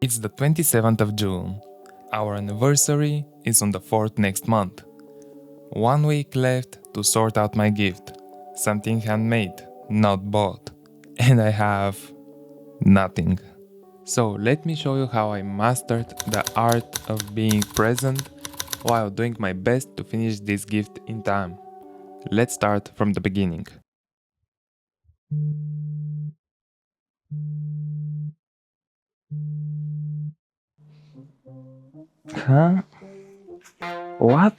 It's the 27th of June. Our anniversary is on the 4th next month. 1 week left to sort out my gift. Something handmade, not bought. And I have nothing. So let me show you how I mastered the art of being present while doing my best to finish this gift in time. Let's start from the beginning. Huh? What?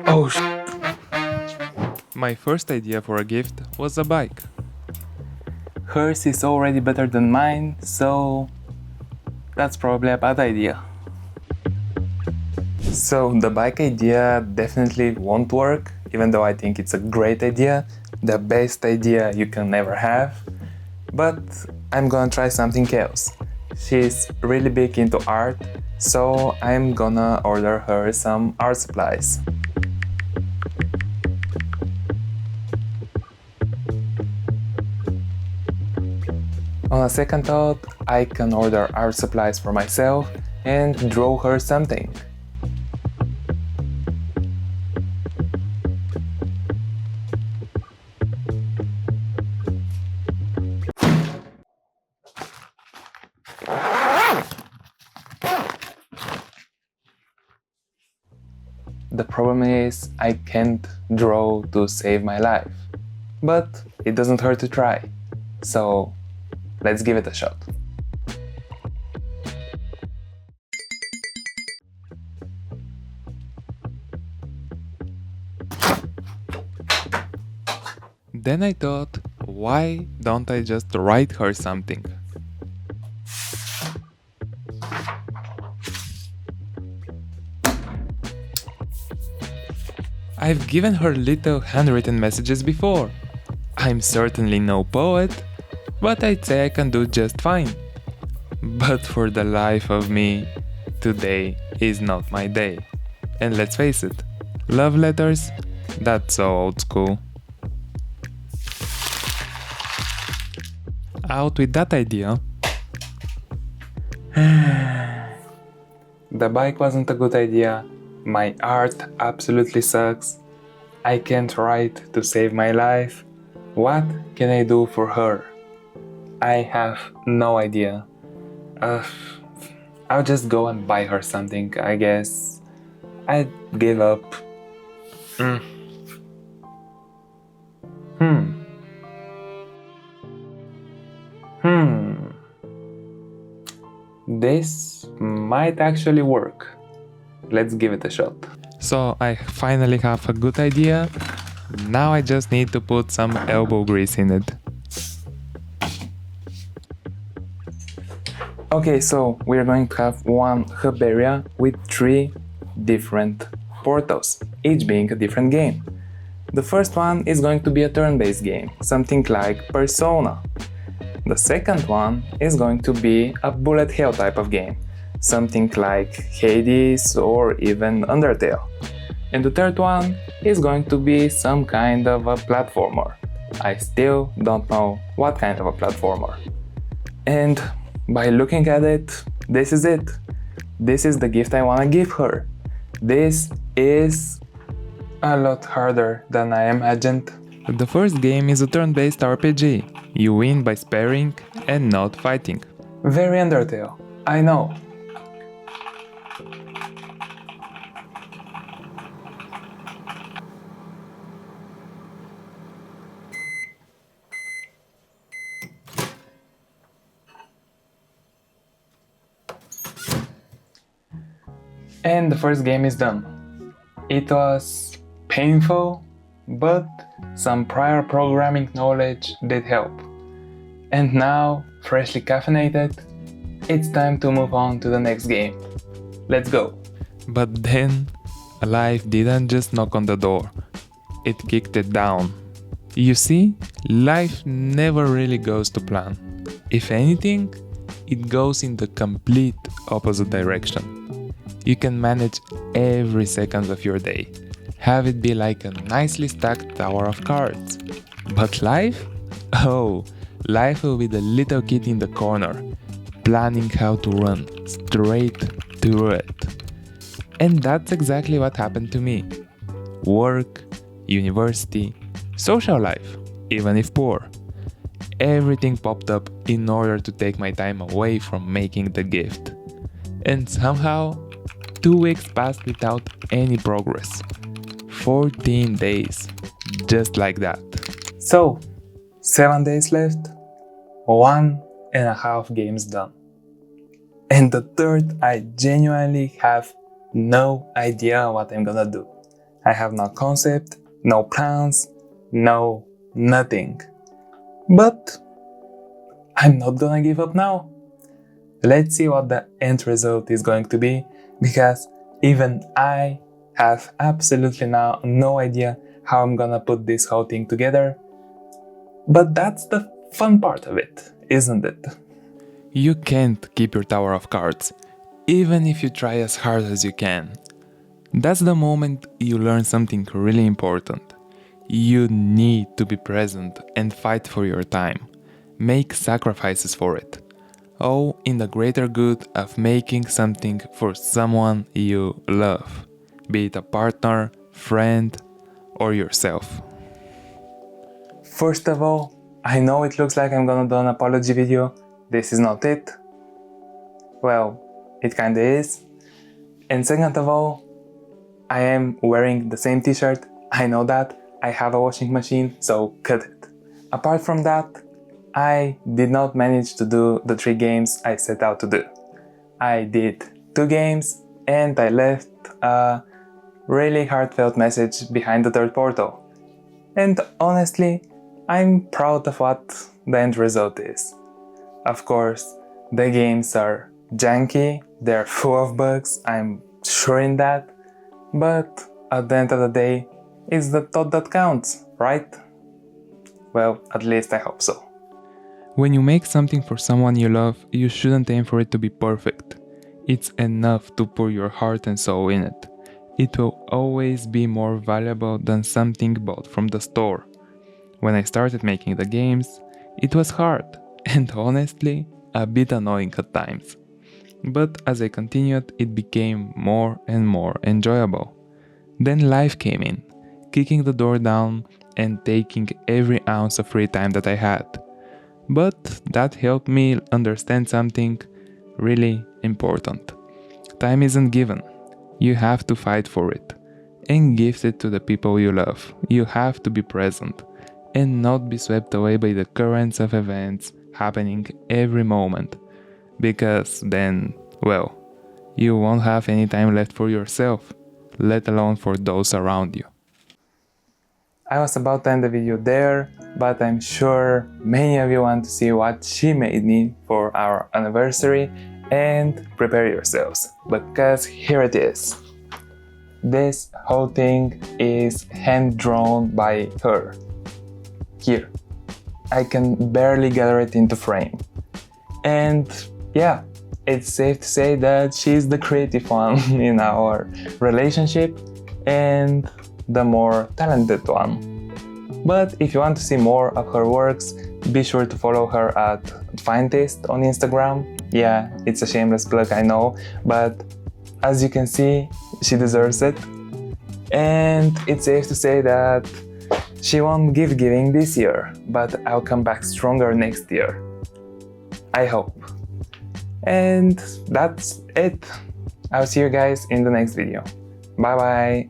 Oh My first idea for a gift was a bike. Hers is already better than mine, so that's probably a bad idea. So the bike idea definitely won't work, even though I think it's a great idea, the best idea you can ever have. But I'm gonna try something else. She's really big into art, so I'm gonna order her some art supplies. On a second thought, I can order art supplies for myself and draw her something. The problem is I can't draw to save my life, but it doesn't hurt to try, so let's give it a shot. Then I thought, why don't I just write her something? I've given her little handwritten messages before. I'm certainly no poet, but I'd say I can do just fine. But for the life of me, today is not my day. And let's face it, love letters? That's so old school. Out with that idea. The bike wasn't a good idea. My art absolutely sucks. I can't write to save my life. What can I do for her? I have no idea. I'll just go and buy her something, I guess. I'd give up. This might actually work. Let's give it a shot. So I finally have a good idea. Now I just need to put some elbow grease in it. Okay, so we're going to have one hub area with 3 different portals, each being a different game. The first one is going to be a turn-based game, something like Persona. The second one is going to be a bullet hell type of game, something like Hades or even Undertale. And the third one is going to be some kind of a platformer. I still don't know what kind of a platformer. And by looking at it, this is it. This is the gift I want to give her. This is a lot harder than I imagined. The first game is a turn-based RPG. You win by sparing and not fighting. Very Undertale, I know. And the first game is done. It was painful, but some prior programming knowledge did help. And now, freshly caffeinated, it's time to move on to the next game. Let's go! But then, life didn't just knock on the door, it kicked it down. You see, life never really goes to plan. If anything, it goes in the complete opposite direction. You can manage every second of your day. Have it be like a nicely stacked tower of cards. But life? Oh, life will be the little kid in the corner, planning how to run straight through it. And that's exactly what happened to me. Work, university, social life, even if poor. Everything popped up in order to take my time away from making the gift. And somehow, 2 weeks passed without any progress. 14 days, just like that. So, 7 days left, 1.5 games done. And the third, I genuinely have no idea what I'm gonna do. I have no concept, no plans, no nothing. But I'm not gonna give up now. Let's see what the end result is going to be, because even I have absolutely no idea how I'm gonna put this whole thing together. But that's the fun part of it, isn't it? You can't keep your tower of cards, even if you try as hard as you can. That's the moment you learn something really important. You need to be present and fight for your time. Make sacrifices for it. All in the greater good of making something for someone you love, be it a partner, friend, or yourself. First of all, I know it looks like I'm gonna do an apology video. This is not it. Well, it kinda is. And second of all, I am wearing the same t-shirt. I know that. I have a washing machine, so cut it. Apart from that, I did not manage to do the 3 games I set out to do. I did 2 games and I left a really heartfelt message behind the 3rd portal. And honestly, I'm proud of what the end result is. Of course, the games are janky, they're full of bugs, I'm sure in that, but at the end of the day, it's the thought that counts, right? Well, at least I hope so. When you make something for someone you love, you shouldn't aim for it to be perfect. It's enough to pour your heart and soul in it. It will always be more valuable than something bought from the store. When I started making the games, it was hard and honestly, a bit annoying at times. But as I continued, it became more and more enjoyable. Then life came in, kicking the door down and taking every ounce of free time that I had. But that helped me understand something really important. Time isn't given. You have to fight for it and gift it to the people you love. You have to be present and not be swept away by the currents of events happening every moment, because then, well, you won't have any time left for yourself, let alone for those around you. I was about to end the video there, but I'm sure many of you want to see what she made me for our anniversary, and prepare yourselves, because here it is. This whole thing is hand-drawn by her. Here. I can barely gather it into frame. And yeah, it's safe to say that she's the creative one in our relationship and the more talented one. But if you want to see more of her works, be sure to follow her at Finetaste on Instagram. Yeah, it's a shameless plug, I know, but as you can see, she deserves it. And it's safe to say that she won't give giving this year, but I'll come back stronger next year. I hope. And that's it. I'll see you guys in the next video. Bye bye.